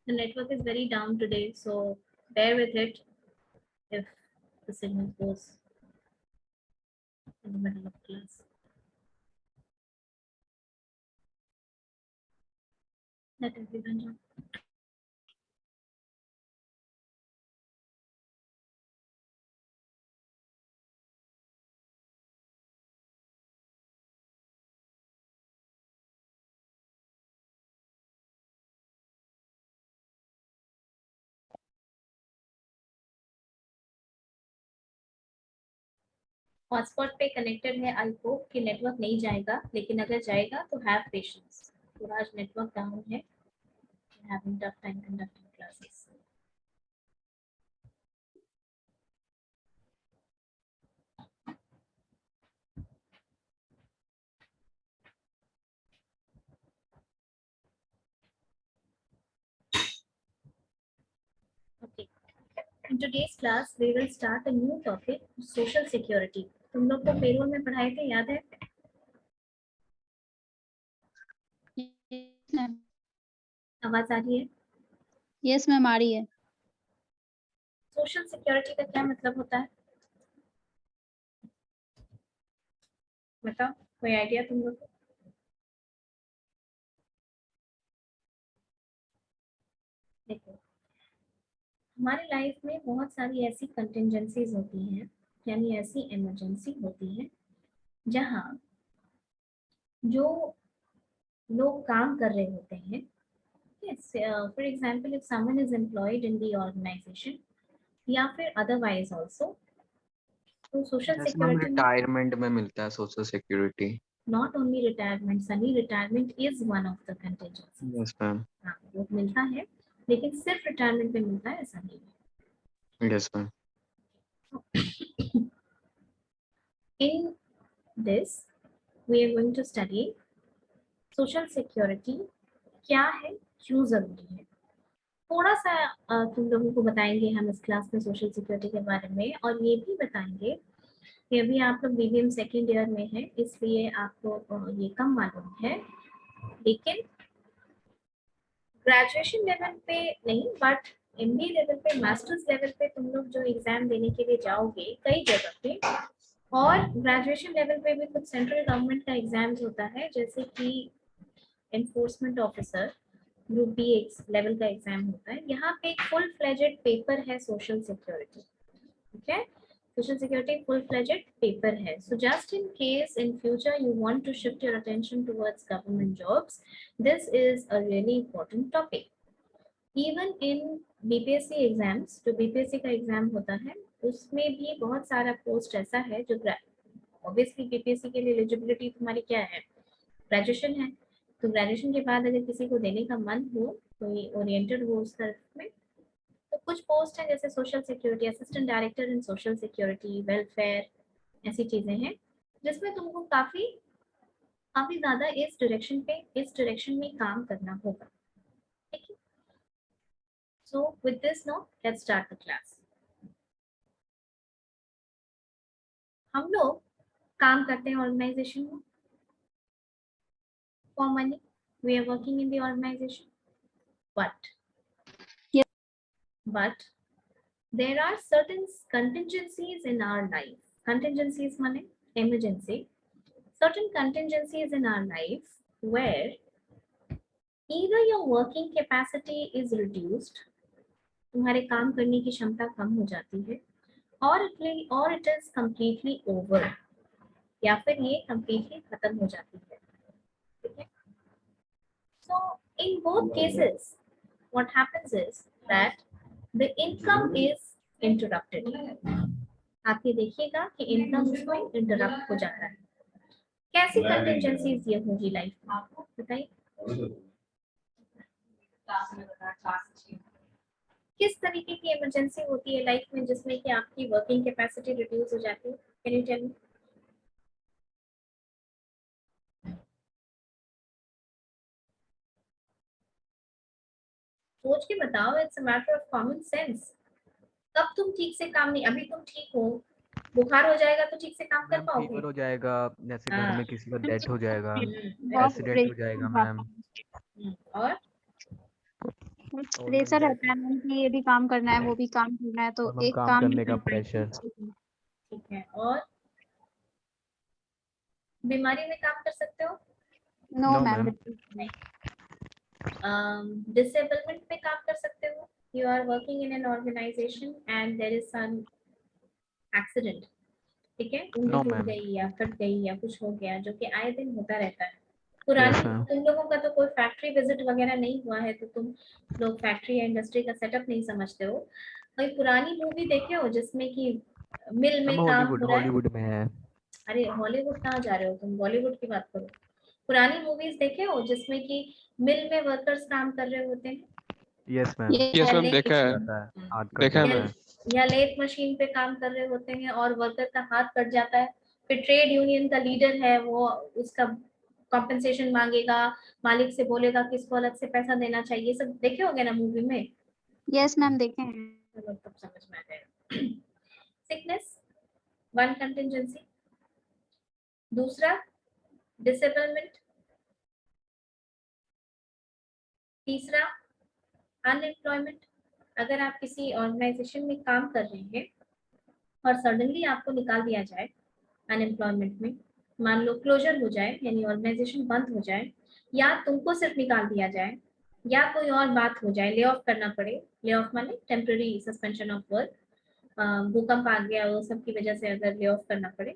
The network is very down today, so bear with it if the signal goes in the middle of class. Let everyone join. Hotspot पे connected है, I hope कि network नहीं जाएगा, लेकिन अगर जाएगा तो हैव पेशेंस। पूरा आज नेटवर्क डाउन है, having tough time conducting classes. Okay. In today's class, we will start a new topic, social security. तुम लोग को पेरोल में पढ़ाए थे, याद है? आवाज आ रही है? यस मैम, आ रही है। सोशल सिक्योरिटी का क्या मतलब होता है? बताओ, कोई आइडिया तुम लोग को? देखो, हमारी लाइफ में बहुत सारी ऐसी कंटिजेंसीज होती हैं, यानी ऐसी इमरजेंसी होती है जहाँ जो लोग काम कर रहे होते हैं, for example if someone is employed in the organization या फिर अदरवाइज ऑल्सो, तो सोशल जैसे मैम सिक्योरिटी में रिटायरमेंट में मिलता है social security. Not only retirement, since retirement is one of the contingency. Yes ma'am. हाँ, वो मिलता है, लेकिन सिर्फ रिटायरमेंट में मिलता है ऐसा नहीं है। Yes ma'am. In this, we are going to study social security, क्या है, क्यों जरूरी है। थोड़ा सा तुम लोगों को बताएंगे हम इस क्लास में सोशल सिक्योरिटी के बारे में, और ये भी बताएंगे कि अभी आप लोग बीबीएम सेकेंड ईयर में है, इसलिए आपको ये कम मालूम है, लेकिन ग्रेजुएशन लेवल पे नहीं, बट एमबीए लेवल पे, मास्टर्स लेवल पे तुम लोग जो एग्जाम देने के लिए जाओगे कई जगह पे, और ग्रेजुएशन लेवल पे भी कुछ सेंट्रल गवर्नमेंट का एग्जाम्स होता है, जैसे कि enforcement officer group B level का एग्जाम होता है। यहाँ पे एक फुल फ्लेजेड पेपर है सोशल सिक्योरिटी, ठीक है? Social security full fledged paper है। So just in case in future you want to shift your attention towards government jobs, this is a really important topic. Even in BPSC exams, जो BPSC का exam होता है, उसमें भी बहुत सारा post ऐसा है जो ऑब्वियसली बीपीएससी के लिए एलिजिबिलिटी तुम्हारी क्या है, ग्रेजुएशन है। तो ग्रेजुएशन के बाद अगर किसी को देने का मन हो, कोई ओरिएंटेड हो उस तरफ में, तो कुछ पोस्ट है जैसे social security assistant director in social security welfare, ऐसी चीजें हैं जिसमें तुमको काफी काफी ज्यादा इस डायरेक्शन में काम करना होगा, ठीक है? So with this no, let's start the class. हम लोग काम करते हैं ऑर्गेनाइजेशन में for money, we are working in the organization, but there are certain contingencies in our life. Contingencies माने emergency. Certain contingencies in our life where either your working capacity is reduced, तुम्हारे काम करने की क्षमता कम हो जाती है, or it is completely over, या फिर ये completely खत्म हो जाती है, ठीक है? So in both cases, what happens is that the income is interrupted. आप ये देखिएगा कि इनकम उसमें इंटरप्ट हो जाता है। कैसी कंटिजेंसीज ये होगी लाइफ में, बताइए किस तरीके की इमरजेंसी होती है लाइफ में जिसमें कि आपकी वर्किंग कैपेसिटी रिड्यूस हो जाती है? Can you tell me? सोच के बताओ, it's a matter of common sense. कब तुम ठीक से काम नहीं, अभी तुम ठीक हो, बुखार हो जाएगा तो ठीक से काम कर मैम पाओगे? फीवर हो जाएगा, जैसे घर हाँ। में किसी का डेथ हो जाएगा, बहुत एक्सीडेंट हो जाएगा मैम। और प्रेशर रहता है मैम कि ये भी काम करना है, वो भी काम करना है, तो और मैम एक काम काम करने नहीं का कर पाएंगे। प्रेशर। ठीक है, और बीमारी में काम कर सकते हो? No No, ma'am. ma'am. Disablement में काम कर सकते हो? You are working in an organization and there is some accident, ठीक है, उंगली No, टूट ma'am. गई या कट गई या कुछ हो गया, जो कि आए दिन होता रहता है। Yes, पुरानी ma'am. तुम लोगों का तो कोई फैक्ट्री विजिट वगैरह नहीं हुआ है, तो तुम लोग फैक्ट्री या इंडस्ट्री का सेटअप नहीं समझते हो। कोई पुरानी मूवी देखे हो जिसमें कि मिल में मैम काम हो रहा है? हॉलीवुड में है। अरे हॉलीवुड कहाँ जा रहे हो तुम, बॉलीवुड की बात करो। पुरानी मूवीज देखे हो जिसमें कि मिल में वर्कर्स काम कर रहे होते हैं? Yes ma'am. Yes ma'am, lathe देखा है, जाता है, मशीन, हाथ कट देखा है जाता मैम। है। या लेथ मशीन पे काम कर रहे होते हैं और वर्कर का हाथ कट जाता है, फिर ट्रेड यूनियन का लीडर है वो उसका कॉम्पेंसेशन मांगेगा, मालिक से बोलेगा कि इसको अलग से पैसा देना चाहिए। सब देखे होंगे ना मूवी में। यस मैम देखे हैं। चलो तब समझ में आ जाएगा। सिकनेस वन कंटिजेंसी, दूसरा डिसेबलमेंट, तीसरा अनएम्प्लॉयमेंट। अगर आप किसी ऑर्गेनाइजेशन में काम कर रहे हैं और सडनली आपको निकाल दिया जाए अनएम्प्लॉयमेंट में, मान लो क्लोजर हो जाए यानी ऑर्गेनाइजेशन बंद हो जाए, या तुमको सिर्फ निकाल दिया जाए, या कोई और बात हो जाए, ले ऑफ करना पड़े। ले ऑफ माने टेम्पररी सस्पेंशन ऑफ वर्क, भूकंप आ गया वो सब की वजह से अगर ले ऑफ करना पड़े,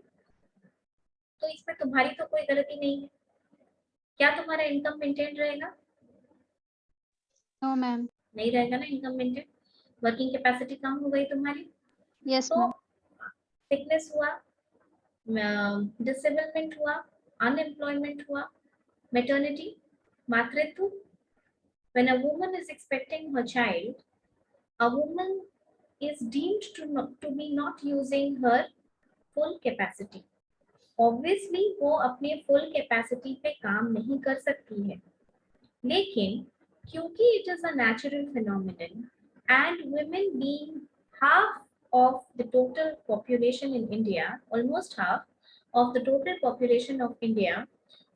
तो इसमें तुम्हारी तो कोई गलती नहीं है। क्या तुम्हारा इनकम मेंटेन रहेगा? No ma'am. नहीं रहेगा ना इनकम मेंटेन, वर्किंग कैपेसिटी कम हो गई तुम्हारी। यस तो मैम। सिकनेस हुआ, डिसेबलमेंट हुआ, अनएम्प्लॉयमेंट हुआ, मैटरनिटी मातृत्व। When a woman is expecting her child, a woman is deemed to be not using her full capacity. Obviously वो अपने full capacity पे काम नहीं कर सकती है, लेकिन क्योंकि it is a natural phenomenon and women being half of the total population in India, almost half of the total population of India,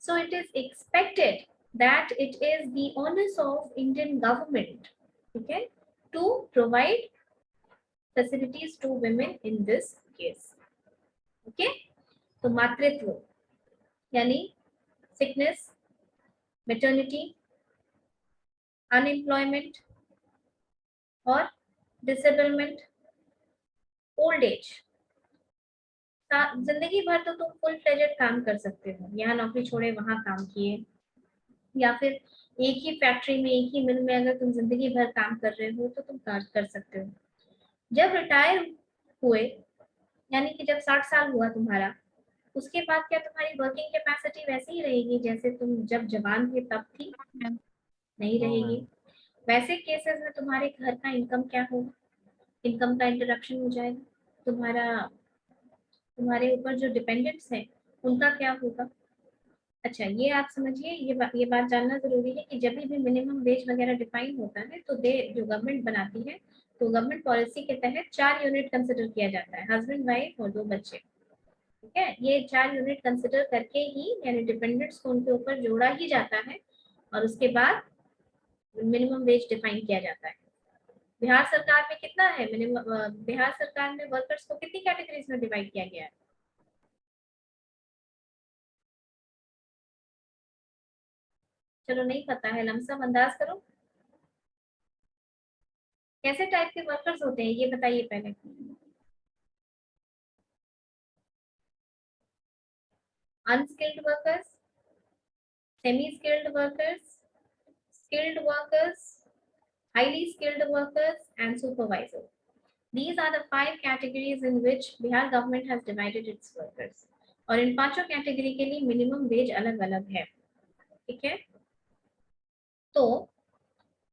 so it is expected that it is the onus of Indian government, okay, to provide facilities to women in this case, okay। तो मातृत्व यानी sickness, maternity, unemployment और disablement, old age, जिंदगी भर तो तुम full fledged काम कर सकते हो, यहाँ नौकरी छोड़े वहां काम किए, या फिर एक ही फैक्ट्री में एक ही मिल में अगर तुम जिंदगी भर काम कर रहे हो तो तुम काम कर सकते हो। जब रिटायर हुए यानी कि जब 60 साल हुआ तुम्हारा, उसके बाद क्या तुम्हारी वर्किंग कैपेसिटी वैसे ही रहेगी जैसे तुम जब जवान थे तब थी? नहीं No, रहेगी। ma'am. वैसे केसेस में तुम्हारे घर का इनकम क्या होगा? इनकम का इंटरप्शन हो जाएगा। तुम्हारे ऊपर जो डिपेंडेंट्स हैं उनका क्या होगा? अच्छा ये आप समझिए, ये बात जानना जरूरी है कि जब भी मिनिमम वेज वगैरह डिफाइन होता है तो दे जो गवर्नमेंट बनाती है, तो गवर्नमेंट पॉलिसी के तहत 4 यूनिट कंसिडर किया जाता है, हस्बैंड वाइफ और 2 बच्चे, ठीक है। ये 4 यूनिट कंसिडर करके ही यानी डिपेंडेंट्स को उनके ऊपर जोड़ा ही जाता है और उसके बाद मिनिमम वेज डिफाइन किया जाता है। बिहार सरकार में कितना है मिनिमम? बिहार सरकार में वर्कर्स को कितनी कैटेगरीज में डिवाइड किया गया है? चलो नहीं पता है, लमसम अंदाज करो। कैसे टाइप के वर्कर्स होते हैं ये बताइए पहले। Unskilled workers, semi skilled workers, skilled workers, highly skilled workers and supervisor. These are the 5 categories in which Bihar government has divided its workers. और इन पांचों कैटेगरी के लिए मिनिमम वेज अलग अलग है, ठीक है। तो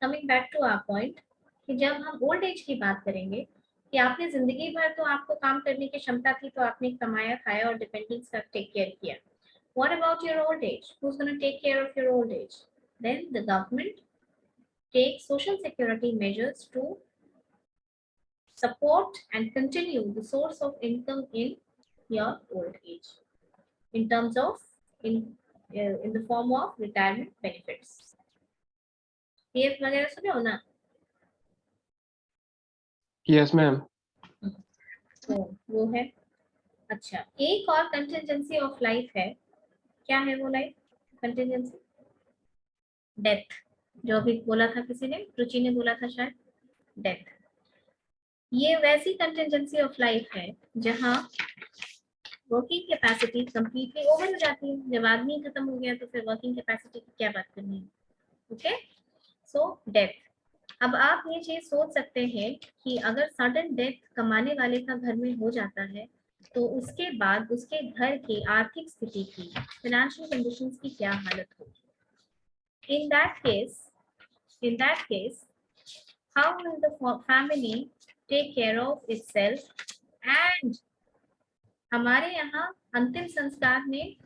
coming back to our point कि जब हम ओल्ड एज की बात करेंगे कि आपने जिंदगी भर तो आपको काम करने की क्षमता थी तो आपने कमाया खाया और डिपेंडेंट्स का टेक केयर किया। What about your old age? Who's going to take care of your old age? Then the government takes social security measures to support and continue the source of income in your old age in terms of in the form of retirement benefits। PF वगैरह सुने हो ना, yes ma'am. तो वो है। अच्छा, एक और कंटिजेंसी ऑफ लाइफ है। क्या है वो लाइफ कंटिजेंसी? डेथ। जो अभी बोला था किसी ने, रुचि ने बोला था शायद, डेथ। ये वैसी कंटिजेंसी ऑफ लाइफ है जहां वर्किंग कैपेसिटी कंप्लीटली ओवर हो जाती है। जब आदमी खत्म हो गया तो फिर वर्किंग कैपेसिटी की क्या बात करनी है। Okay, so death. अब आप ये चीज सोच सकते हैं कि अगर सडन डेथ कमाने वाले का घर में हो जाता है तो उसके बाद उसके घर की आर्थिक स्थिति की, फाइनेंशियल कंडीशंस की क्या हालत होगी। in that case how will the family take care of itself? And हमारे यहाँ अंतिम संस्कार में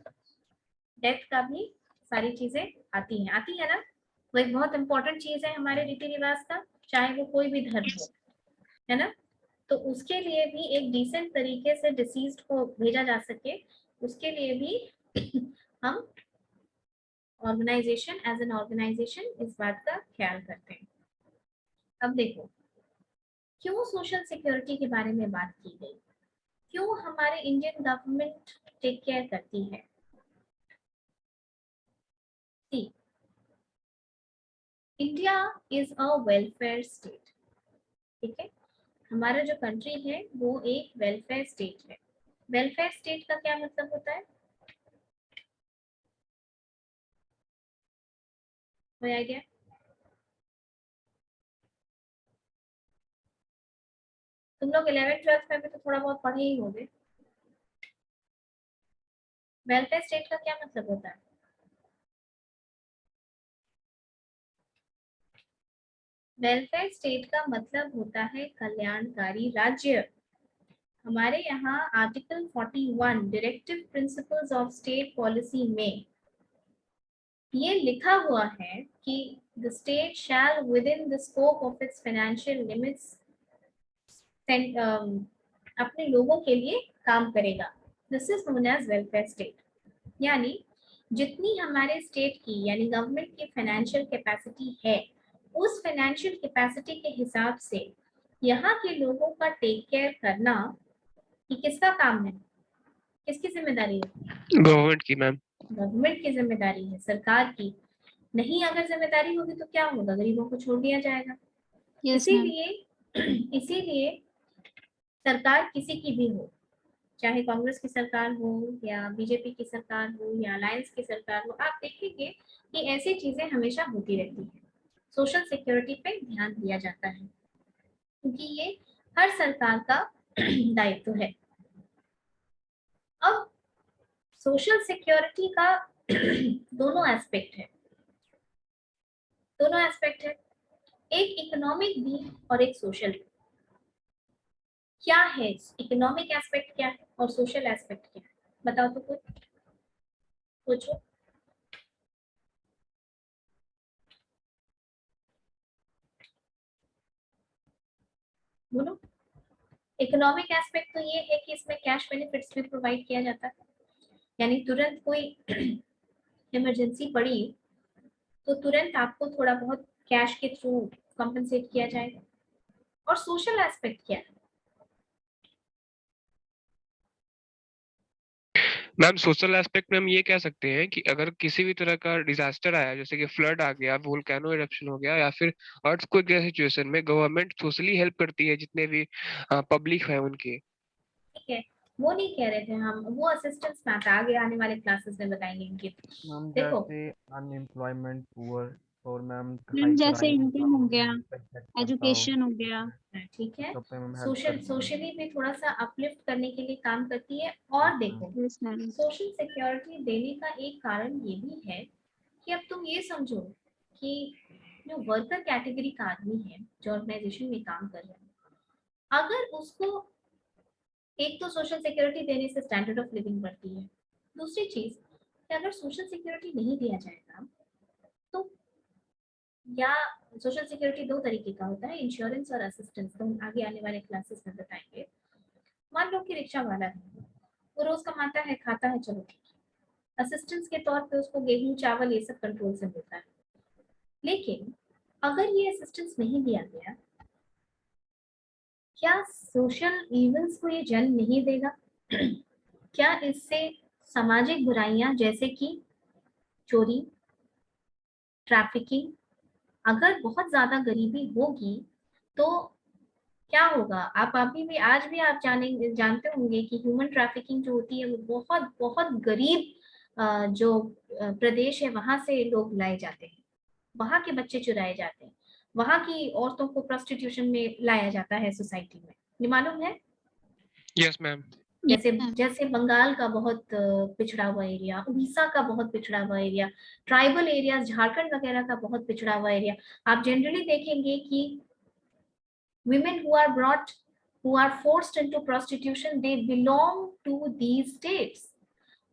डेथ का भी सारी चीजें आती है ना। वो एक बहुत इंपॉर्टेंट चीज है हमारे रीति रिवाज का, चाहे वो कोई भी धर्म हो, है ना। तो उसके लिए भी एक डिसेंट तरीके से डिसीज्ड को भेजा जा सके, उसके लिए भी हम ऑर्गेनाइजेशन एज एन ऑर्गेनाइजेशन इस बात का ख्याल करते हैं। अब देखो, क्यों सोशल सिक्योरिटी के बारे में बात की गई, क्यों हमारे इंडियन गवर्नमेंट टेक केयर करती है। India is a welfare state, ठीक है। हमारा जो कंट्री है वो एक वेलफेयर स्टेट है। वेलफेयर स्टेट का क्या मतलब होता है, कोई आइडिया? तुम लोग 11th-12th में भी तो थोड़ा बहुत पढ़े ही होंगे। वेलफेयर स्टेट का क्या मतलब होता है? वेलफेयर स्टेट का मतलब होता है कल्याणकारी राज्य। हमारे यहाँ article 41 directive principles of state policy में ये लिखा हुआ है कि the state shall within the scope of its financial limits अपने लोगों के लिए काम करेगा। This is known as welfare state. यानी जितनी हमारे स्टेट की यानी गवर्नमेंट की फाइनेंशियल कैपेसिटी है, उस फाइनेंशियल कैपेसिटी के हिसाब से यहाँ के लोगों का टेक केयर करना कि किसका काम है, किसकी जिम्मेदारी है? गवर्नमेंट की मैम। गवर्नमेंट की जिम्मेदारी है, सरकार की नहीं। अगर जिम्मेदारी होगी तो क्या होगा, गरीबों को छोड़ दिया जाएगा। Yes ma'am. इसीलिए सरकार किसी की भी हो, चाहे कांग्रेस की सरकार हो या बीजेपी की सरकार हो या अलायंस की सरकार हो, आप देखेंगे कि ऐसी चीजें हमेशा होती रहती है। सोशल सिक्योरिटी पे ध्यान दिया जाता है क्योंकि ये हर सरकार का दायित्व है। अब सोशल सिक्योरिटी का दोनों एस्पेक्ट है, एक इकोनॉमिक भी और एक सोशल भी। क्या है इकोनॉमिक एस्पेक्ट, क्या है और सोशल एस्पेक्ट क्या है, बताओ तो कुछ पूछो। बोलो। इकोनॉमिक एस्पेक्ट तो ये है कि इसमें कैश बेनिफिट्स भी प्रोवाइड किया जाता है, यानी तुरंत कोई इमरजेंसी पड़ी तो तुरंत आपको थोड़ा बहुत कैश के थ्रू कंपनसेट किया जाएगा। और सोशल एस्पेक्ट क्या है? मैम सोशल एस्पेक्ट में हम ये कह सकते हैं कि अगर किसी भी तरह का डिजास्टर आया, जैसे कि फ्लड आ गया, वोल्केनो इरप्शन हो गया या फिर अर्थक्वेक जैसे सिचुएशन में, गवर्नमेंट सोशली हेल्प करती है जितने भी पब्लिक है उनकी। ठीक है, वो नहीं कह रहे थे हम, वो असिस्टेंस मैथ आगे आने वाले क्लासेस में बताएंगे इनके। मैम देखो, जैसे अनएम्प्लॉयमेंट पुअर और मैम मैम जैसे क्राइम इनकम हो गया, इफेक्ट करता हो, एजुकेशन हो गया। ठीक है, सब पे मैम हेल्प करती है। सोशली भी थोड़ा सा अपलिफ्ट करने के लिए काम करती है। और देखो, यस मैम। सोशल सिक्योरिटी देने का एक कारण ये भी है कि अब तुम ये समझो कि जो वर्कर कैटेगरी का आदमी है जो ऑर्गेनाइजेशन में काम कर रहा है, अगर उसको एक तो सोशल सिक्योरिटी देने से स्टैंडर्ड ऑफ लिविंग बढ़ती है, दूसरी चीज कि अगर सोशल सिक्योरिटी नहीं दिया जाएगा तो, या सोशल सिक्योरिटी दो तरीके का होता है, इंश्योरेंस और असिस्टेंस, तो हम आगे आने वाले क्लासेस में बताएंगे। मान लो कि रिक्शा वाला है, वो रोज कमाता है, खाता है, चलो ठीक है, असिस्टेंस के तौर पे उसको गेहूं चावल ये सब कंट्रोल से मिलता है। लेकिन अगर ये असिस्टेंस नहीं दिया गया क्या सोशल इवल्स को ये जन्म नहीं देगा? क्या इससे सामाजिक बुराइयां जैसे कि चोरी, ट्रैफिकिंग, अगर बहुत ज्यादा गरीबी होगी तो क्या होगा? आप अभी भी आज भी आप जानते होंगे कि ह्यूमन ट्रैफिकिंग जो होती है वो बहुत बहुत गरीब जो प्रदेश है वहां से लोग लाए जाते हैं, वहां के बच्चे चुराए जाते हैं, वहां की औरतों को प्रोस्टिट्यूशन में लाया जाता है सोसाइटी में। ये मालूम है? Yes ma'am. जैसे जैसे बंगाल का बहुत पिछड़ा हुआ एरिया, उड़ीसा का बहुत पिछड़ा हुआ एरिया, ट्राइबल एरिया, झारखंड वगैरह का बहुत पिछड़ा हुआ एरिया, आप जनरली देखेंगे कि women who are forced into prostitution, they belong to these states।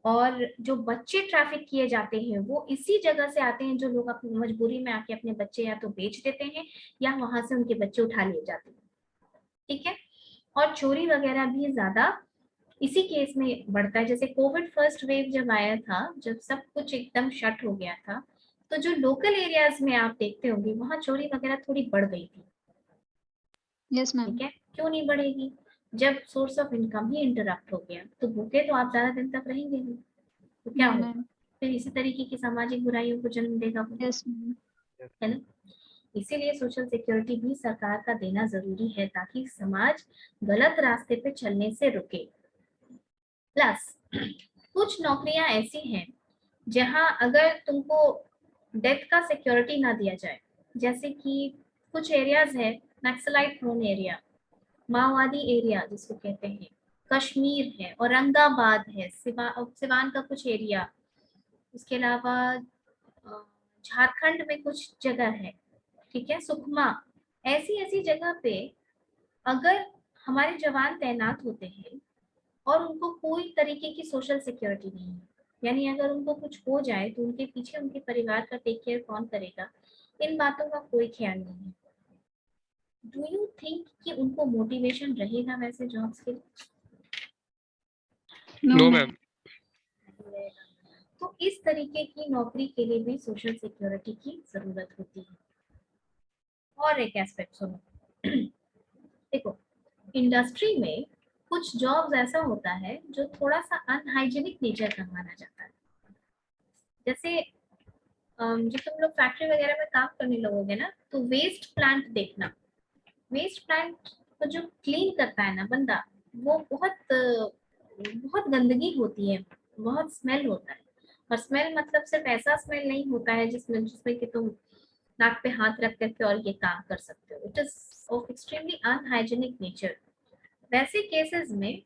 और जो बच्चे ट्रैफिक किए जाते हैं वो इसी जगह से आते हैं, जो लोग अपनी मजबूरी में आके अपने बच्चे या तो बेच देते हैं या वहां से उनके बच्चे उठा लिए जाते हैं। ठीक है। और चोरी वगैरह भी ज्यादा इसी केस में बढ़ता है। जैसे कोविड फर्स्ट वेव जब आया था, जब सब कुछ एकदम शट हो गया था, तो जो लोकल एरियाज में आप देखते होंगे वहां चोरी वगैरह थोड़ी बढ़ गई थी। Yes ma'am. ठीक है, क्यों नहीं बढ़ेगी? जब source of income he interrupt हो गया तो भूखे तो आप ज्यादा दिन तक रहेंगे नहीं, तो क्या नो होगा? मैम। फिर इसी तरीके की सामाजिक बुराइयों को जन्म देगा वो, यस मैम। है ना? इसीलिए सोशल सिक्योरिटी भी सरकार का देना जरूरी है ताकि समाज गलत रास्ते पे चलने से रुके। प्लस कुछ नौकरियां ऐसी हैं जहां अगर तुमको डेथ का सिक्योरिटी ना दिया जाए, जैसे कि कुछ एरियाज है, नक्सलाइट प्रोन एरिया, माओवादी एरिया जिसको कहते हैं, कश्मीर है, औरंगाबाद है, सिवान का कुछ एरिया, उसके अलावा झारखंड में कुछ जगह है, ठीक है, सुकमा, ऐसी ऐसी जगह पे अगर हमारे जवान तैनात होते हैं और उनको कोई तरीके की सोशल सिक्योरिटी नहीं है, यानी अगर उनको कुछ हो जाए तो उनके पीछे उनके परिवार का टेक केयर कौन करेगा, इन बातों का कोई ख्याल नहीं है। डू यू थिंक कि उनको मोटिवेशन रहेगा वैसे जॉब्स के लिए? No no ma'am. मैम। तो इस तरीके की नौकरी के लिए भी सोशल सिक्योरिटी की जरूरत होती है। और एक एस्पेक्ट सुनो, देखो, इंडस्ट्री में कुछ जॉब्स ऐसा होता है जो थोड़ा सा अनहाइजीनिक नेचर का माना जाता है। जैसे जब तुम लोग फैक्ट्री वगैरह में काम करने लगोगे ना, तो वेस्ट प्लांट देखना, वेस्ट प्लांट को जो क्लीन करता है ना बंदा, वो बहुत गंदगी होती है, बहुत स्मेल होता है। और स्मेल मतलब सिर्फ ऐसा स्मेल नहीं होता है जिसमें जिसमें कि तुम नाक पे हाथ रख करके और ये काम कर सकते हो। It is of extremely unhygienic nature. वैसे केसेस में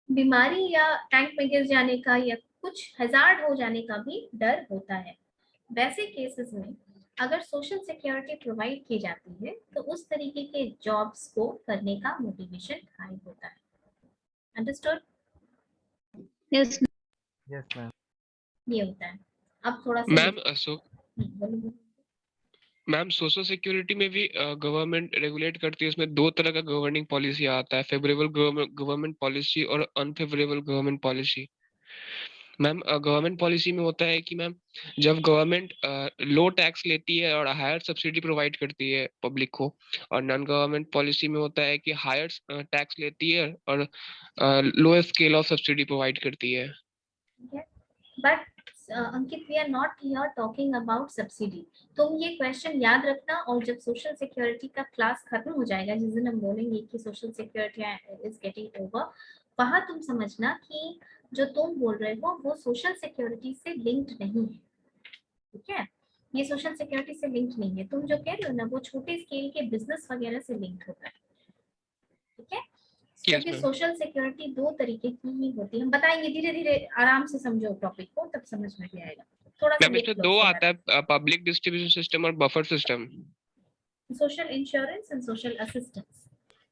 बीमारी या टैंक में गिर जाने का या कुछ हजार्ड हो जाने का भी डर होता है। वैसे केसेस में अगर सोशल सिक्योरिटी प्रोवाइड की जाती है तो उस तरीके के जॉब्स को करने का मोटिवेशन हाई होता है। अंडरस्टूड? Yes Yes, ma'am. ये होता है। अब थोड़ा सा मैम बोलो। मैम सोशल सिक्योरिटी में भी गवर्नमेंट रेगुलेट करती है, उसमें दो तरह का गवर्निंग पॉलिसी आता है, फेवरेबल गवर्नमेंट पॉलिसी और unfavourable government policy. Ma'am government policy में होता है कि मैम जब गवर्नमेंट लो टैक्स लेती है और हायर सब्सिडी प्रोवाइड करती है पब्लिक को, और नॉन गवर्नमेंट पॉलिसी में होता है कि हायर टैक्स लेती है और low scale of subsidy provide करती है। But Ankit, we are not here talking about subsidy. तुम ये क्वेश्चन याद रखना, और जब सोशल सिक्योरिटी का क्लास खत्म हो जाएगा, जिस दिन हम बोलेंगे कि social security is getting over, वहां तुम समझना कि जो तुम बोल रहे हो वो सोशल सिक्योरिटी से लिंक्ड नहीं है। ठीक है, ये सोशल सिक्योरिटी से लिंक्ड नहीं है। तुम जो कह रहे हो ना वो छोटे स्केल के बिजनेस वगैरह से लिंक्ड होता है। ठीक है, यस क्योंकि मैम। सोशल सिक्योरिटी दो तरीके की ही होती है। हम बताएंगे धीरे धीरे, आराम से समझो टॉपिक को, तब समझ में भी आएगा। थोड़ा सा मैम लिख इसमें लो दो उसके आता बारे है, पब्लिक डिस्ट्रीब्यूशन सिस्टम और बफर सिस्टम। में, social insurance and social assistance.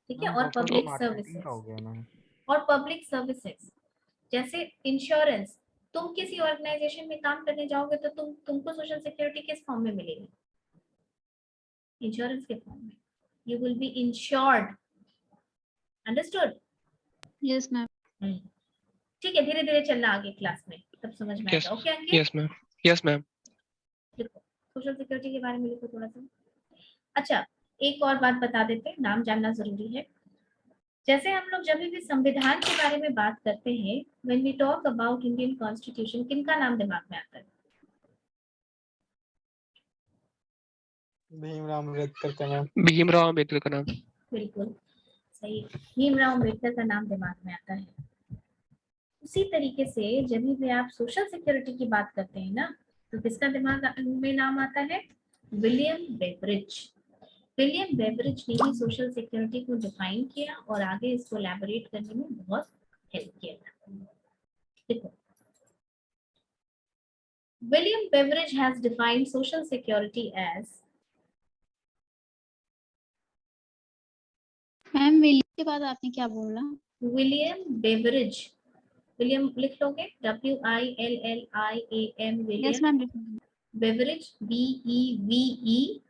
ठीक है, मैम और बफर तो पब्लिक मार्केटिंग का हो सर्विसेज। गया ना। और पब्लिक सर्विसेज जैसे इंश्योरेंस, तुम किसी ऑर्गेनाइजेशन में काम करने जाओगे तो तुमको सोशल सिक्योरिटी किस फॉर्म में मिलेगी? इंश्योरेंस के फॉर्म में। You will be insured. Understood? Yes ma'am. ठीक है, धीरे धीरे चलना आगे क्लास में, तब समझ में यस आएगा। ओके अंकित, यस मैम। Yes ma'am. लिखो सोशल सिक्योरिटी के बारे में, लिखो थोड़ा सा। अच्छा, एक और बात बता देते हैं, नाम जानना जरूरी है। जैसे हम लोग जब भी संविधान के बारे में बात करते हैं, when we talk about Indian constitution, किनका नाम दिमाग में आता है? भीमराव अम्बेडकर का नाम। भीमराव अम्बेडकर का नाम। बिल्कुल सही, भीमराव अम्बेडकर का नाम दिमाग में आता है। उसी तरीके से जब भी आप सोशल सिक्योरिटी की बात करते हैं ना, तो किसका दिमाग में नाम आता है? William Beveridge. विलियम बेवरिज ने ही सोशल सिक्योरिटी को डिफाइन किया और आगे इसको एलैबोरेट करने में बहुत हेल्प किया था। देखो, William Beveridge has defined social security as ma'am William के बाद आपने क्या बोला? William Beveridge. William लिख लोगे? WILLIAM yes William ma'am. Beveridge BEVERIDGE.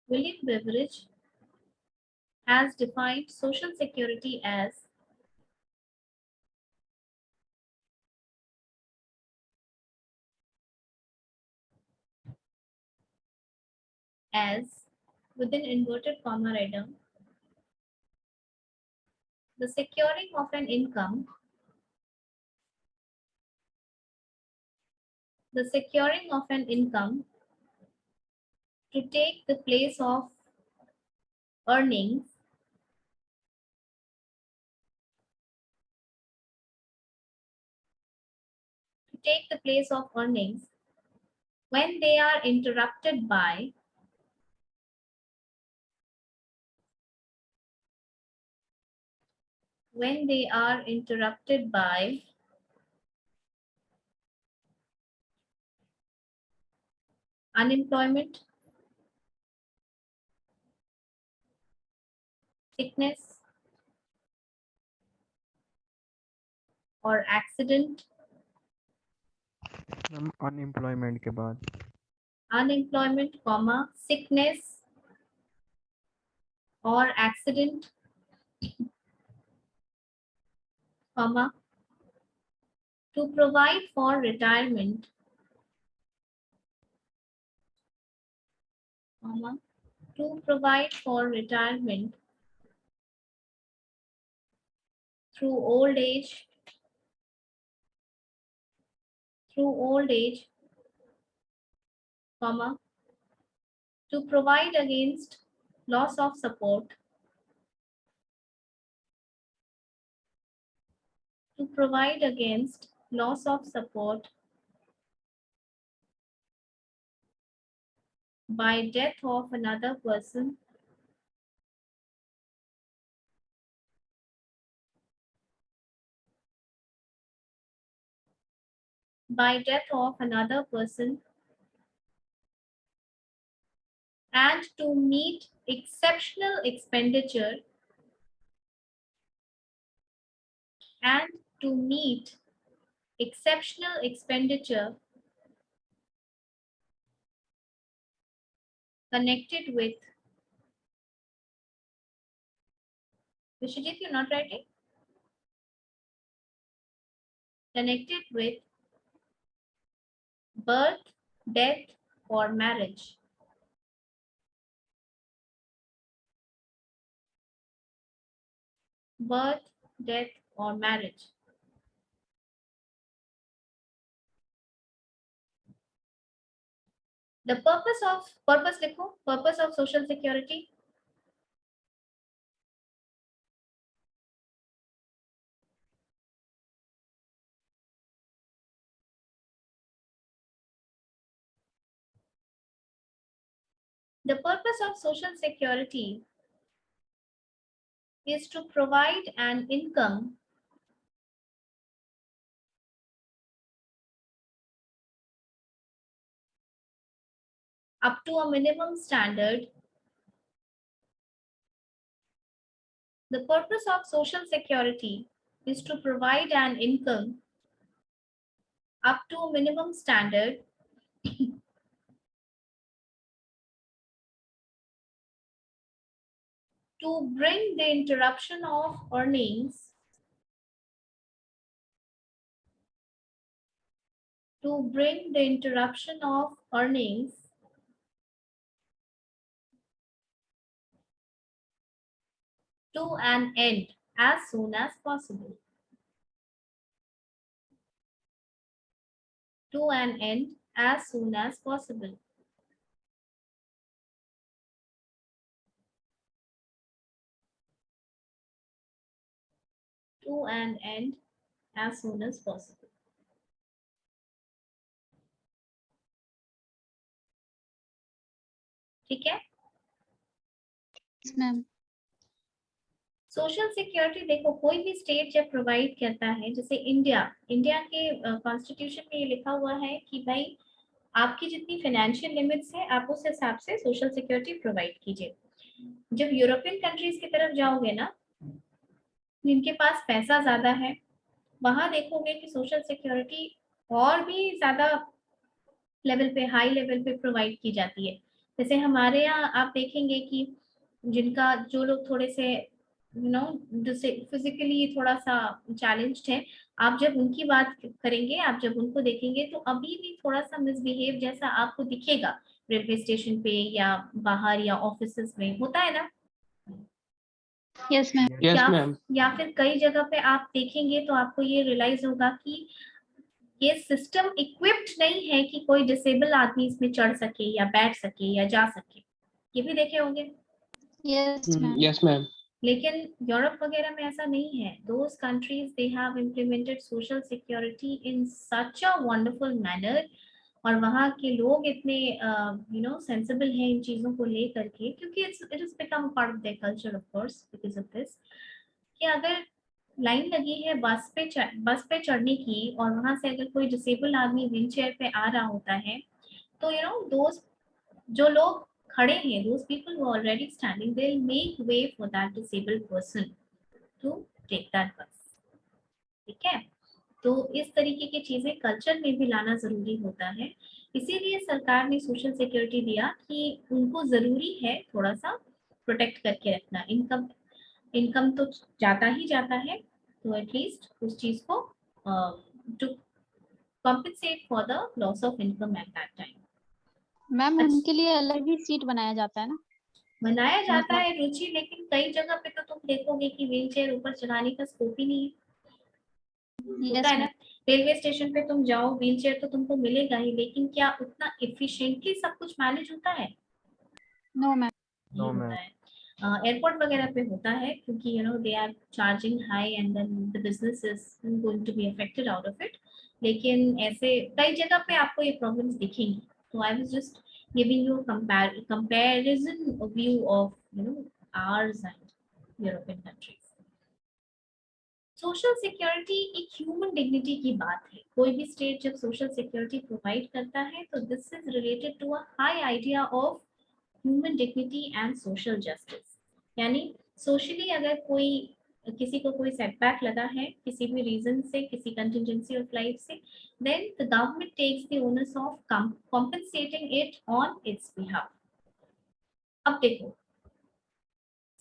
William Beveridge has defined social security as within inverted comma item, the securing of an income, the securing of an income to take the place of earnings when they are interrupted by unemployment, sickness, or accident. Unemployment के बाद Unemployment, comma, sickness or accident, comma, to provide for retirement, comma, to provide for retirement through old age, comma, to provide against loss of support, to provide against loss of support by death of another person, by death of another person, and to meet exceptional expenditure, and to meet exceptional expenditure connected with, Vishajit, you're not writing? Connected with birth, death, or marriage. Birth, death, or marriage. The purpose of social security. The purpose of social security is to provide an income up to a minimum standard. The purpose of social security is to provide an income up to a minimum standard to bring the interruption of earnings to bring the interruption of earnings to an end as soon as possible. To an end as soon as possible. To an end as soon as possible. ठीक है? Yes, ma'am. Social security देखो, कोई भी state जब provide करता है, जैसे India के कॉन्स्टिट्यूशन में ये लिखा हुआ है कि भाई आपकी जितनी फाइनेंशियल लिमिट्स है आप उस हिसाब से सोशल सिक्योरिटी प्रोवाइड कीजिए। जब यूरोपियन कंट्रीज की तरफ जाओगे ना, जिनके पास पैसा ज्यादा है, वहां देखोगे कि सोशल सिक्योरिटी और भी ज्यादा लेवल पे, हाई लेवल पे प्रोवाइड की जाती है। जैसे हमारे यहाँ आप देखेंगे कि जिनका, जो लोग थोड़े से जैसे फिजिकली थोड़ा सा चैलेंज्ड है, आप जब उनकी बात करेंगे, आप जब उनको देखेंगे तो अभी भी थोड़ा सा मिसबिहेव जैसा आपको दिखेगा रेलवे स्टेशन पे या बाहर या ऑफिसेज में, होता है ना? Yes, ma'am. Yes ma'am. या फिर कई जगह पे आप देखेंगे तो आपको ये रियलाइज होगा कि ये सिस्टम इक्विप्ड नहीं है कि कोई डिसेबल आदमी इसमें चढ़ सके या बैठ सके या जा सके। ये भी देखे होंगे। Yes, ma'am. Yes ma'am. लेकिन यूरोप वगैरह में ऐसा नहीं है। Those countries they have implemented social security in such a wonderful manner, और वहाँ के लोग इतने सेंसिबल हैं इन चीजों को लेकर के, क्योंकि it is become part of their culture of course because of this, कि अगर लाइन लगी है बस पे चढ़ने की और वहां से अगर कोई डिसेबल आदमी व्हील चेयर पे आ रहा होता है, तो दोस्त जो लोग खड़े हैं, those people who are already standing, they'll make way for that disabled person to take that bus. ठीक है? तो इस तरीके की चीजें कल्चर में भी लाना जरूरी होता है। इसीलिए सरकार ने सोशल सिक्योरिटी दिया कि उनको जरूरी है थोड़ा सा प्रोटेक्ट करके रखना। इनकम तो जाता ही जाता है, तो एटलीस्ट उस चीज को to compensate for the loss of income at that time. Ma'am अच्छा। उनके लिए अलग ही सीट बनाया जाता है ना? बनाया जाता मतलब- है रुचि, लेकिन कई जगह पे तो तुम देखोगे कि व्हील चेयर ऊपर चढ़ाने का स्कोप ही नहीं है। Yes, होता है ना, ma'am. रेलवे स्टेशन पे तुम जाओ, व्हील चेयर तो तुमको मिलेगा ही, लेकिन क्या उतना एफिशिएंटली सब कुछ मैनेज होता है? No, ma'am. नहीं No, होता ma'am. है। एयरपोर्ट वगैरह पे होता है, क्योंकि they are charging high and then the business is going to be affected out of it. लेकिन ऐसे कई जगह पे आपको ये प्रॉब्लम्स दिखेंगी। तो I was just giving you comparison view of ours and European countries. Social security एक ह्यूमन डिग्निटी की बात है। कोई भी स्टेट जब सोशल सिक्योरिटी प्रोवाइड करता है तो this is related to a high idea of human dignity and social justice. यानी सोशली अगर किसी को कोई सेटबैक लगा है किसी भी रीजन से, किसी कंटिजेंसी ऑफ लाइफ से, then the government takes the onus of compensating it on its behalf. अब देखो,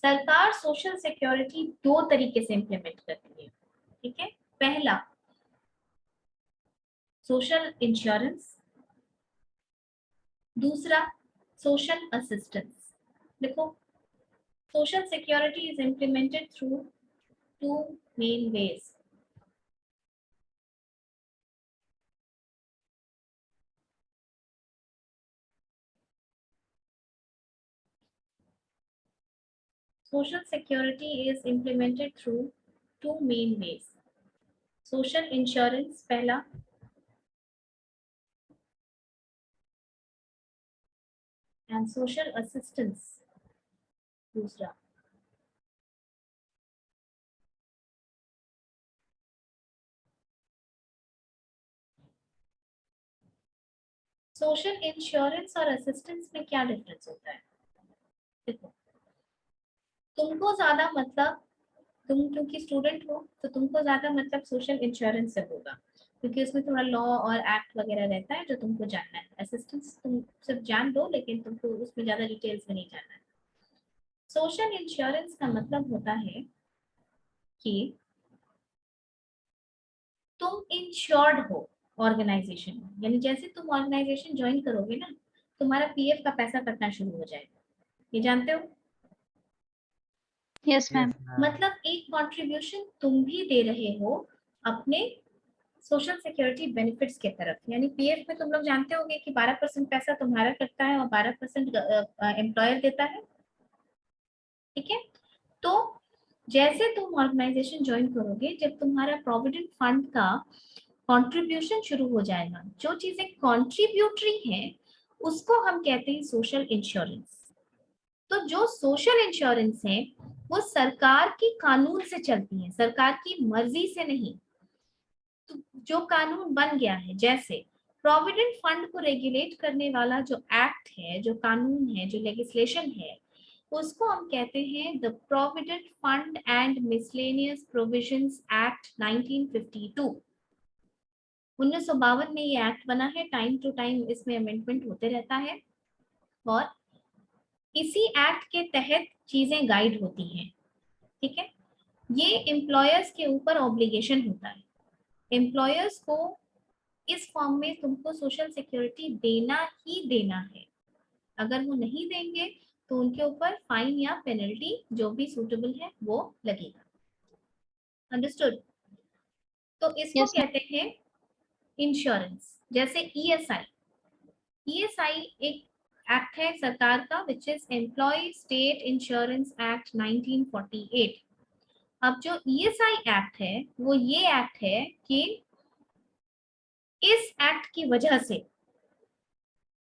सरकार सोशल सिक्योरिटी दो तरीके से इम्प्लीमेंट करती है। ठीक है? पहला, सोशल इंश्योरेंस, दूसरा सोशल असिस्टेंस। देखो, social security is implemented through two main ways. Social security is implemented through two main ways. Social insurance पहला, and social assistance दूसरा। सोशल इंश्योरेंस और असिस्टेंस में क्या डिफरेंस होता है? देखो, तुमको ज्यादा मतलब, तुम क्योंकि स्टूडेंट हो तो तुमको ज्यादा मतलब सोशल इंश्योरेंस से होगा, क्योंकि उसमें थोड़ा लॉ और एक्ट वगैरह रहता है जो तुमको जानना है। असिस्टेंस तुम सिर्फ जान दो, लेकिन तुमको उसमें ज्यादा डिटेल्स में नहीं जानना है। सोशल इंश्योरेंस का मतलब होता है कि तुम इंश्योर्ड हो, ऑर्गेनाइजेशन में। यानी जैसे तुम ऑर्गेनाइजेशन ज्वाइन करोगे ना, तुम्हारा पीएफ का पैसा कटना शुरू हो जाएगा, ये जानते हो? Yes ma'am. मतलब एक कंट्रीब्यूशन तुम भी दे रहे हो अपने सोशल सिक्योरिटी बेनिफिट्स के तरफ। यानी पीएफ में तुम लोग जानते होंगे कि 12% पैसा तुम्हारा कटता है और 12% एम्प्लॉयर देता है, ठीक है? तो जैसे तुम ऑर्गेनाइजेशन ज्वाइन करोगे, जब तुम्हारा प्रोविडेंट फंड का कंट्रीब्यूशन शुरू हो जाएगा, जो चीजें कंट्रीब्यूटरी हैं उसको हम कहते हैं सोशल इंश्योरेंस। तो जो सोशल इंश्योरेंस है वो सरकार की कानून से चलती है, सरकार की मर्जी से नहीं। तो जो कानून बन गया है, जैसे प्रोविडेंट फंड को रेगुलेट करने वाला जो एक्ट है, जो कानून है, जो लेजिस्लेशन है, उसको हम कहते हैं the provident fund and miscellaneous provisions act 1952। 1952 में ये एक्ट बना है। टाइम टू टाइम इसमें अमेंडमेंट होते रहता है और इसी एक्ट के तहत चीजें गाइड होती हैं, ठीक है? ये एम्प्लॉयर्स के ऊपर ऑब्लिगेशन होता है। एम्प्लॉयर्स को इस फॉर्म में तुमको सोशल सिक्योरिटी देना ही देना है। अगर वो नहीं देंगे तो उनके ऊपर फाइन या पेनल्टी जो भी सूटेबल है वो लगेगा। अंडरस्टूड? तो इसको यस कहते हैं इंश्योरेंस। जैसे ईएसआई, ईएसआई एक एक्ट है सरकार का, which is employ state insurance act 1948। अब जो ईएसआई एक्ट है वो ये एक्ट है कि इस एक्ट की वजह से,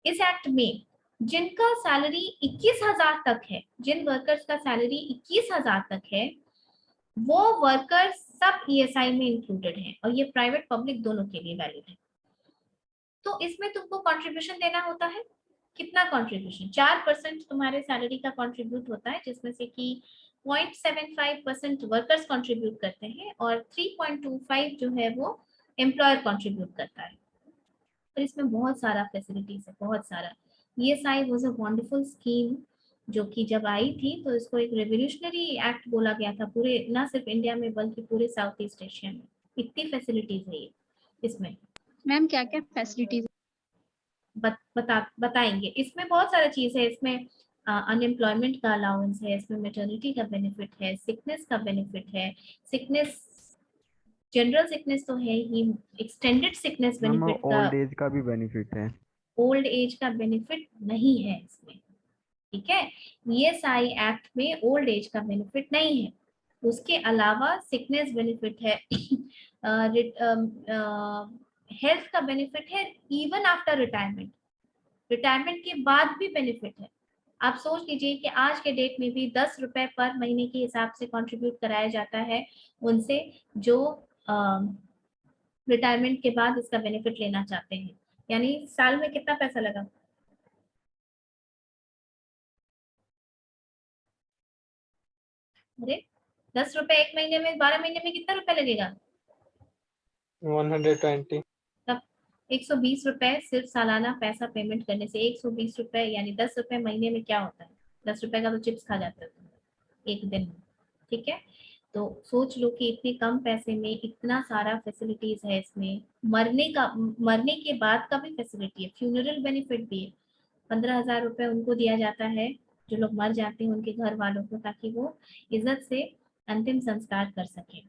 इस एक्ट में जिनका सैलरी 21,000 तक है, जिन वर्कर्स का सैलरी 21,000 तक है, वो वर्कर्स सब ईएसआई में इंक्लूडेड हैं और ये प्राइवेट पब्लिक दोनों के लिए वैलिड है। तो इसमें तुमको कंट्रीब्यूशन देना होता है। कितना कंट्रीब्यूशन? 4% तुम्हारे सैलरी का कंट्रीब्यूट होता है, जिसमें से कि 0.75% वर्कर्स कंट्रीब्यूट करते हैं और 3.25 जो है वो एम्प्लॉयर कंट्रीब्यूट करता है। और इसमें बहुत सारा फैसिलिटीज है, बहुत सारा। ESI was a wonderful scheme जो कि जब आई थी तो इसको एक रेवोल्यूशनरी एक्ट बोला गया था, पूरे ना सिर्फ इंडिया में बल्कि पूरे साउथ ईस्ट एशिया में। इतनी फैसिलिटीज है ये इसमें। मैम, क्या क्या फैसिलिटीज? बताएंगे। इसमें बहुत सारा चीज है। इसमें अनएम्प्लॉयमेंट का अलाउंस है, इसमें मैटरनिटी का बेनिफिट है, सिकनेस का बेनिफिट है। सिकनेस, जनरल सिकनेस तो है ही, एक्सटेंडेड सिकनेस मैम बेनिफिट का, ओल्ड एज का भी बेनिफिट है। ओल्ड एज का बेनिफिट नहीं है इसमें, ठीक है? ईएसआई एक्ट में ओल्ड एज का बेनिफिट नहीं है। उसके अलावा सिकनेस बेनिफिट है, हेल्थ का बेनिफिट है, इवन आफ्टर रिटायरमेंट, रिटायरमेंट के बाद भी बेनिफिट है। आप सोच लीजिए कि आज के डेट में भी 10 रुपए पर महीने के हिसाब से कंट्रीब्यूट कराया जाता है उनसे जो रिटायरमेंट के बाद इसका बेनिफिट लेना चाहते हैं। यानी साल में कितना पैसा लगा? अरे 10 रुपए एक महीने में, 12 महीने में कितना रुपए लगेगा? 120। तब 120 रुपए सिर्फ सालाना पैसा पेमेंट करने से, 120 रुपए यानी 10 रुपए महीने में क्या होता है? 10 रुपए का तो चिप्स खा जाता है एक दिन में, ठीक है? तो सोच लो कि इतने कम पैसे में इतना सारा फैसिलिटीज है इसमें। मरने के बाद का भी फैसिलिटी है, फ्यूनरल बेनिफिट भी है। 15,000 रुपए उनको दिया जाता है जो लोग मर जाते हैं, उनके घर वालों को, ताकि वो इज्जत से अंतिम संस्कार कर सके,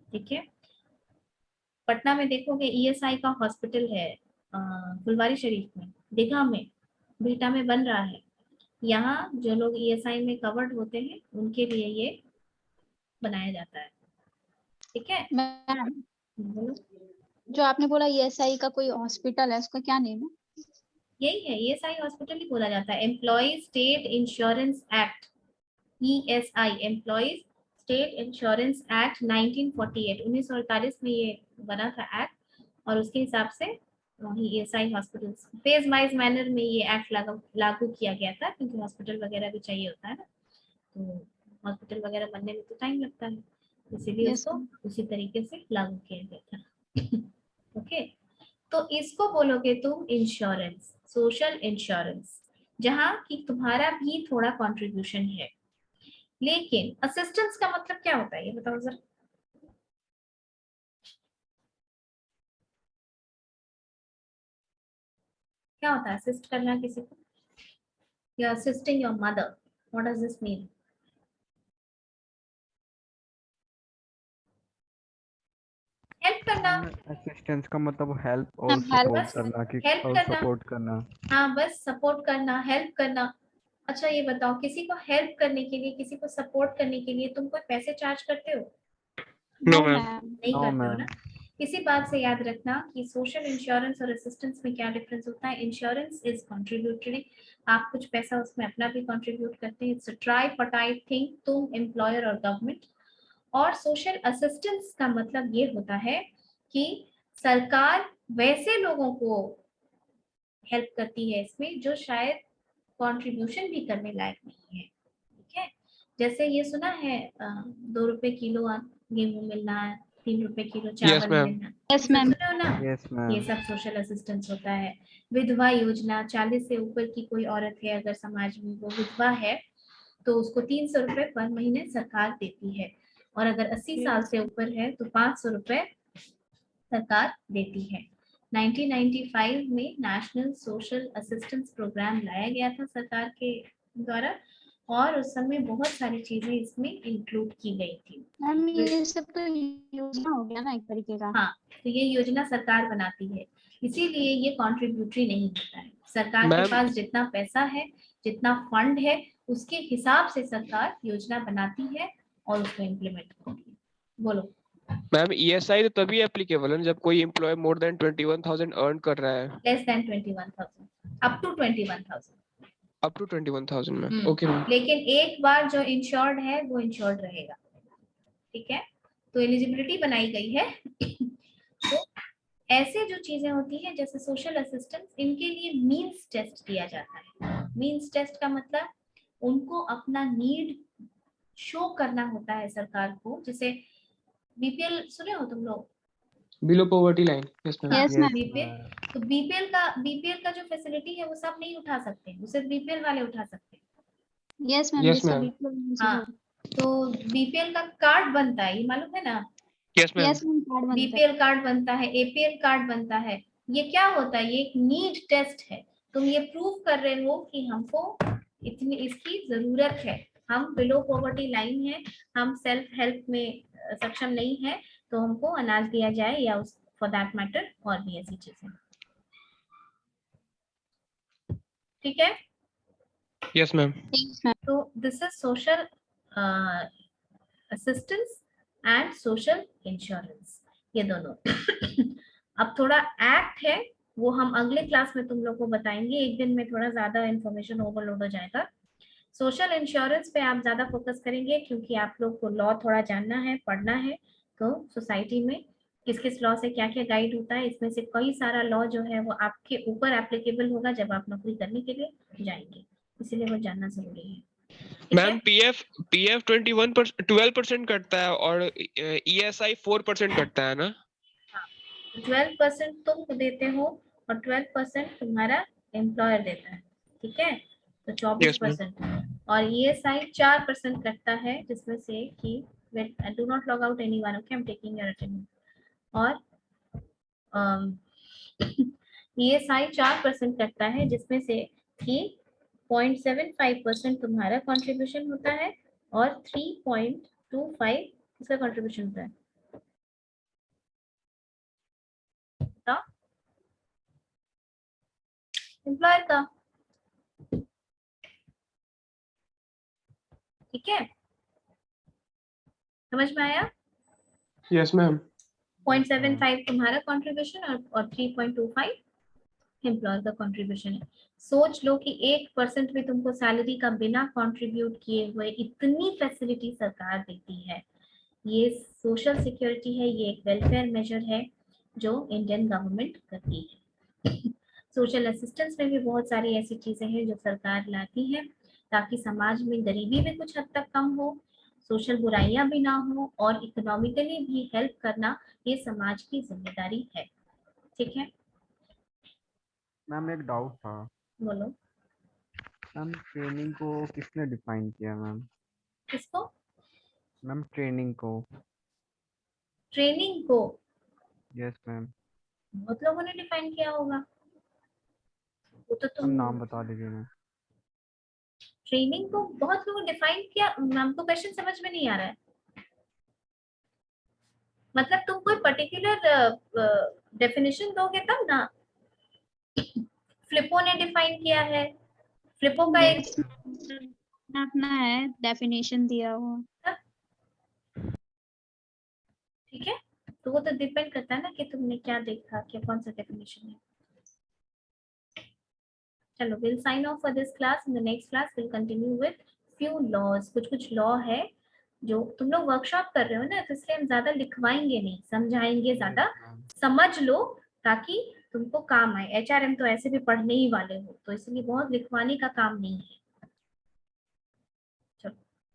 ठीक है? पटना में देखोगे ईएसआई का हॉस्पिटल है, फुलवारी शरीफ में, दीघा में, बिहटा में बन रहा है। यहाँ जो लोग ईएसआई में कवर्ड होते हैं उनके लिए ये बनाया जाता है, ठीक है? मैम, बोलो। जो आपने बोला ईएसआई का कोई हॉस्पिटल है, उसका क्या नेम है? यही है, ईएसआई हॉस्पिटल ही बोला जाता है, employ state insurance act, ESI, employees state insurance act 1948, 1948 में ये बना था एक्ट। और उसके हिसाब से ESI hospital phase wise manner में ये एक्ट लागू किया गया था, क्योंकि हॉस्पिटल वगैरह भी चाहिए होता है ना, तो हॉस्पिटल वगैरह बनने में तो टाइम लगता है, इसीलिए यस उसको मैम। उसी तरीके से लागू किया गया था। ओके, तो इसको बोलोगे तुम इंश्योरेंस, सोशल इंश्योरेंस, जहां कि तुम्हारा भी थोड़ा कंट्रीब्यूशन है। लेकिन असिस्टेंस का मतलब क्या होता है ये बताओ जरा। क्या होता है असिस्ट करना किसी को? You are assisting your mother, what does this mean? Help करना। असिस्टेंस का मतलब हेल्प और हम help- सपोर्ट बस करना कि हेल्प और करना। सपोर्ट करना। हाँ बस सपोर्ट करना, हेल्प करना। अच्छा ये बताओ, किसी को हेल्प करने के लिए, किसी को सपोर्ट करने के लिए तुम कोई पैसे चार्ज करते हो? No No, ma'am. ma'am. नहीं नो करते हो मैम। ना। इसी बात से याद रखना कि सोशल इंश्योरेंस और असिस्टेंस में क्या डिफरेंस होता है। इंश्योरेंस इज कंट्रीब्यूटरी, आप कुछ पैसा उसमें अपना भी कंट्रीब्यूट करते हैं। इट्स अ ट्राइपार्टाइट थिंग, तुम एम्प्लॉयर और गवर्नमेंट। और सोशल असिस्टेंस का मतलब ये होता है कि सरकार वैसे लोगों को हेल्प करती है इसमें जो शायद कंट्रीब्यूशन भी करने लायक नहीं है। ठीक है, जैसे ये सुना है 2 रुपए किलो गेहूं मिलना है, 3 रुपए किलो यस चावल मैम। मिलना, Yes, सब ma'am. सुने हो ना? यस ये मैम। सब सोशल असिस्टेंस होता है। विधवा योजना, 40 से ऊपर की कोई औरत है अगर समाज में वो विधवा है तो उसको 300 रुपए पर महीने सरकार देती है, और अगर 80 साल से ऊपर है तो 500 रुपए सरकार देती है। 1995 में नेशनल सोशल असिस्टेंस प्रोग्राम लाया गया था सरकार के द्वारा, और उस समय बहुत सारी चीजें इसमें इंक्लूड की गई थी। मैम ये सब तो योजना हो गया ना एक तरीके का। हाँ, तो ये योजना सरकार बनाती है, इसीलिए ये कॉन्ट्रीब्यूटरी नहीं होता है। सरकार के मैम पास जितना पैसा है, जितना फंड है, उसके हिसाब से सरकार योजना बनाती है और उसको इम्प्लीमेंट करती है। बोलो। मैम ईएसआई तो तभी एप्लीकेबल है जब कोई एम्प्लॉय मोर देन 21,000 अर्न कर रहा है। Less than 21,000, up to 21,000। Up to 21,000 में। Okay ma'am. लेकिन एक बार जो इंश्योर्ड है वो इंश्योर्ड रहेगा। ठीक है, तो एलिजिबिलिटी बनाई गई है। तो ऐसे जो चीजें होती है जैसे सोशल असिस्टेंस, इनके लिए मींस टेस्ट दिया जाता है। मींस टेस्ट का मतलब उनको अपना नीड शो करना होता है सरकार को। जैसे बीपीएल सुने हो तुम लोग? Below poverty line. Yes ma'am. Yes, ma'am. BPL, तो बीपीएल का जो फैसिलिटी है वो सब नहीं उठा सकते, वो सिर्फ बीपीएल वाले उठा सकते हैं। Yes, ma'am. Yes, जिसका ma'am. BPL हाँ, तो बीपीएल का कार्ड बनता है, ये मालूम है ना? Yes ma'am. Yes, ma'am. Card बनता है। बीपीएल कार्ड बनता है, एपीएल कार्ड बनता है। ये क्या होता है? ये एक नीड टेस्ट है। तुम ये प्रूव कर रहे हो कि हमको इतनी इसकी जरूरत है, हम बिलो पॉवर्टी लाइन है, हम सेल्फ हेल्प में सक्षम नहीं है, तो हमको अनाज दिया जाए, या उस फॉर दैट मैटर और भी ऐसी चीजें। ठीक है, यस मैम। Yes, ma'am. तो this is social assistance and social insurance, ये दोनों। अब थोड़ा एक्ट है, वो हम अगले क्लास में तुम लोग को बताएंगे। एक दिन में थोड़ा ज्यादा इंफॉर्मेशन ओवरलोड हो जाएगा। सोशल इंश्योरेंस पे आप ज्यादा फोकस करेंगे क्योंकि आप लोग को लॉ थोड़ा जानना है, पढ़ना है। तो सोसाइटी में किस किस लॉ से क्या क्या गाइड होता है, इसमें से कई सारा लॉ जो है वो आपके ऊपर एप्लीकेबल होगा जब आप नौकरी करने के लिए जाएंगे, इसीलिए वो जानना जरूरी है। ठीक है? मैम पीएफ 12% कटता है और ईएसआई 4% कटता है ना? 12% तुम देते हो और 12% तुम्हारा एम्प्लॉयर देता है। ठीक है, तो यस मैम। 24%। और ईएसआई 4% कटता है, जिसमें से कि do not log out anyone, okay, I am taking your attendance. और ईएसआई 4% कटता है, जिसमें से कि 0.75% तुम्हारा कंट्रीब्यूशन होता है और 3.25 इसका कंट्रीब्यूशन होता है। बताओ, एम्प्लॉयर का। ठीक है, समझ में आया? Yes ma'am. 0.75 तुम्हारा कंट्रीब्यूशन और 3.25 एम्प्लॉयर का कंट्रीब्यूशन है। सोच लो कि 1% भी तुमको सैलरी का बिना कंट्रीब्यूट किए हुए इतनी फैसिलिटी सरकार देती है। ये सोशल सिक्योरिटी है, ये एक वेलफेयर मेजर है जो इंडियन गवर्नमेंट करती है। सोशल असिस्टेंस में भी बहुत सारी ऐसी चीजें हैं जो सरकार लाती है ताकि समाज में गरीबी भी कुछ हद तक कम हो, सोशल बुराइयां भी ना हो, और इकोनॉमिकली भी हेल्प करना ये समाज की जिम्मेदारी है। ठीक है, मैम एक डाउट था। बोलो। मैम ट्रेनिंग को किसने डिफाइन किया मैम? किसको? मैम ट्रेनिंग को। ट्रेनिंग को यस मैम। बहुत लोगों ने डिफाइन किया होगा। वो तो मैम तुम नाम बता दीजिए मैम। ट्रेनिंग को बहुत लोगों डिफाइन किया, हमको क्वेश्चन समझ में नहीं आ रहा है। मतलब तुम कोई पर्टिकुलर डेफिनेशन दोगे तब ना। फ्लिपो ने डिफाइन किया है, फ्लिपो का एक अपना है डेफिनेशन दिया हुआ। ठीक है, तो वो तो डिपेंड करता है ना कि तुमने क्या देखा, क्या कौन सा डेफिनेशन है। चलो will sign off for this class, in the next class will continue with few laws. कुछ कुछ लॉ है जो तुम लोग वर्कशॉप कर रहे हो ना, तो इसलिए हम ज्यादा लिखवाएंगे नहीं, समझाएंगे ज्यादा, समझ लो ताकि तुमको काम आए। एचआरएम तो ऐसे भी पढ़ने ही वाले हो, तो इसलिए बहुत लिखवाने का काम नहीं है।